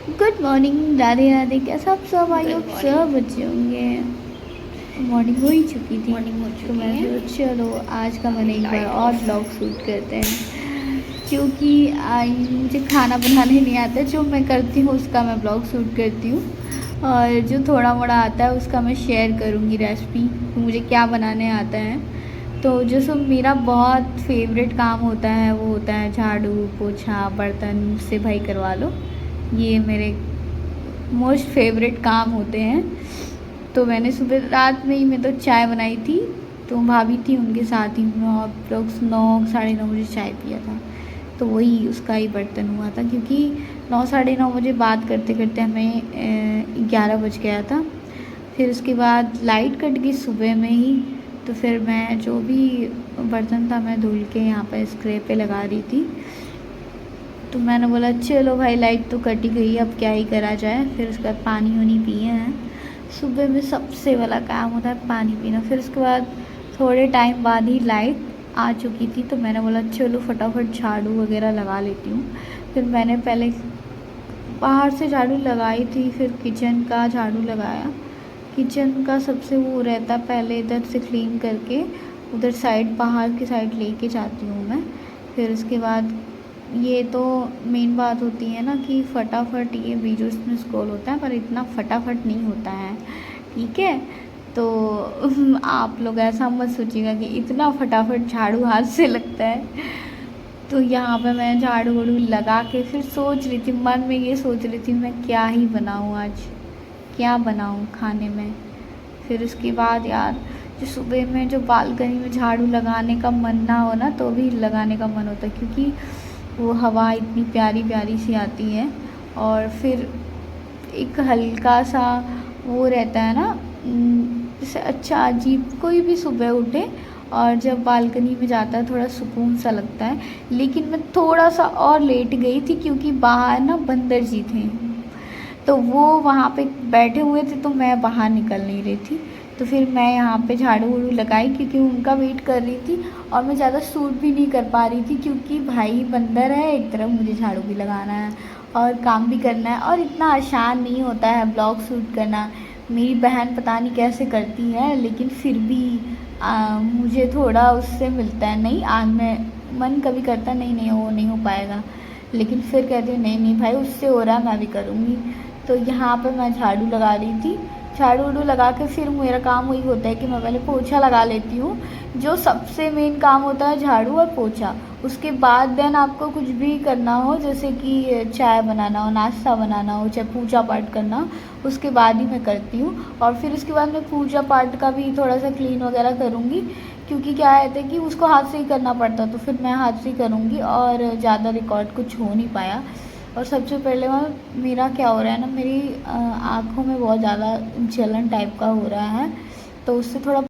Good morning, Radhe Radhe. कैसा आप सब आई हो? सब बच्चे होंगे। मॉर्निंग हो ही चुकी थी। तो मैं सोचा चलो आज का मैंने एक बार और ब्लॉग शूट करते हैं, क्योंकि मुझे खाना बनाने नहीं आता। जो मैं करती हूँ उसका मैं ब्लॉग शूट करती हूँ, और जो थोड़ा मोड़ा आता है उसका मैं शेयर करूँगी रेसिपी, मुझे क्या बनाने आता है। तो जो सब मेरा बहुत फेवरेट काम होता है वो होता है झाड़ू पोछा बर्तन से भाई करवा लो। ये मेरे मोस्ट फेवरेट काम होते हैं। तो मैंने सुबह रात में ही मैं तो चाय बनाई थी, तो भाभी थी उनके साथ ही मैं अप्रोक्स 9 साढ़े 9 बजे चाय पिया था। तो वही उसका ही बर्तन हुआ था, क्योंकि 9 साढ़े 9 बजे बात करते करते हमें 11 बज गया था। फिर उसके बाद लाइट कट गई सुबह में ही। तो फिर मैं जो भी बर्तन था मैं धुल के यहाँ पर स्क्रे पे लगा रही थी। तो मैंने बोला चलो भाई लाइट तो कट ही गई, अब क्या ही करा जाए। फिर उसके बाद पानी वानी पिए हैं। सुबह में सबसे वाला काम होता है पानी पीना। फिर उसके बाद थोड़े टाइम बाद ही लाइट आ चुकी थी, तो मैंने बोला चलो फटाफट झाड़ू वगैरह लगा लेती हूँ। फिर मैंने पहले बाहर से झाड़ू लगाई थी, फिर किचन का झाड़ू लगाया। किचन का सबसे वो रहता, पहले इधर से क्लीन करके उधर साइड बाहर की साइड लेके जाती हूँ मैं। फिर उसके बाद ये तो मेन बात होती है ना कि फटाफट ये वीडियो इसमें स्क्रॉल होता है, पर इतना फटाफट नहीं होता है, ठीक है। तो आप लोग ऐसा मत सोचिएगा कि इतना फटाफट झाड़ू हाथ से लगता है। तो यहाँ पे मैं झाड़ू वाड़ू लगा के फिर सोच रही थी, मन में ये सोच रही थी मैं क्या ही बनाऊँ आज, क्या बनाऊँ खाने में। फिर उसके बाद यार जो सुबह में जो बालकनी में झाड़ू लगाने का मन ना हो ना, तो भी लगाने का मन होता है, क्योंकि वो हवा इतनी प्यारी प्यारी सी आती है। और फिर एक हल्का सा वो रहता है ना, जैसे अच्छा अजीब कोई भी सुबह उठे और जब बालकनी में जाता है थोड़ा सुकून सा लगता है। लेकिन मैं थोड़ा सा और लेट गई थी, क्योंकि बाहर ना बंदर जी थे, तो वो वहाँ पे बैठे हुए थे, तो मैं बाहर निकल नहीं रही थी। तो फिर मैं यहाँ पे झाड़ू वाड़ू लगाई, क्योंकि उनका वेट कर रही थी। और मैं ज़्यादा शूट भी नहीं कर पा रही थी, क्योंकि भाई बंदर है एक तरफ, मुझे झाड़ू भी लगाना है और काम भी करना है, और इतना आसान नहीं होता है ब्लॉग शूट करना। मेरी बहन पता नहीं कैसे करती है, लेकिन फिर भी मुझे थोड़ा उससे मिलता है। नहीं आज मैं मन कभी करता नहीं नहीं वो नहीं हो पाएगा, लेकिन फिर कहती हूँ नहीं नहीं भाई उससे हो रहा है मैं भी करूँगी। तो यहाँ पे मैं झाड़ू लगा रही थी। झाड़ू वाड़ू लगा के फिर मेरा काम वही होता है कि मैं पहले पोछा लगा लेती हूँ। जो सबसे मेन काम होता है झाड़ू और पोछा। उसके बाद देन आपको कुछ भी करना हो, जैसे कि चाय बनाना हो, नाश्ता बनाना हो, चाहे पूजा पाठ करना हो, उसके बाद ही मैं करती हूँ। और फिर उसके बाद मैं पूजा पाठ का भी थोड़ा सा क्लीन वगैरह करूँगी, क्योंकि क्या है कि उसको हाथ से ही करना पड़ता, तो फिर मैं हाथ से ही करूँगी और ज़्यादा रिकॉर्ड कुछ हो नहीं पाया। और सबसे पहले मेरा क्या हो रहा है ना, मेरी आँखों में बहुत ज़्यादा जलन टाइप का हो रहा है, तो उससे थोड़ा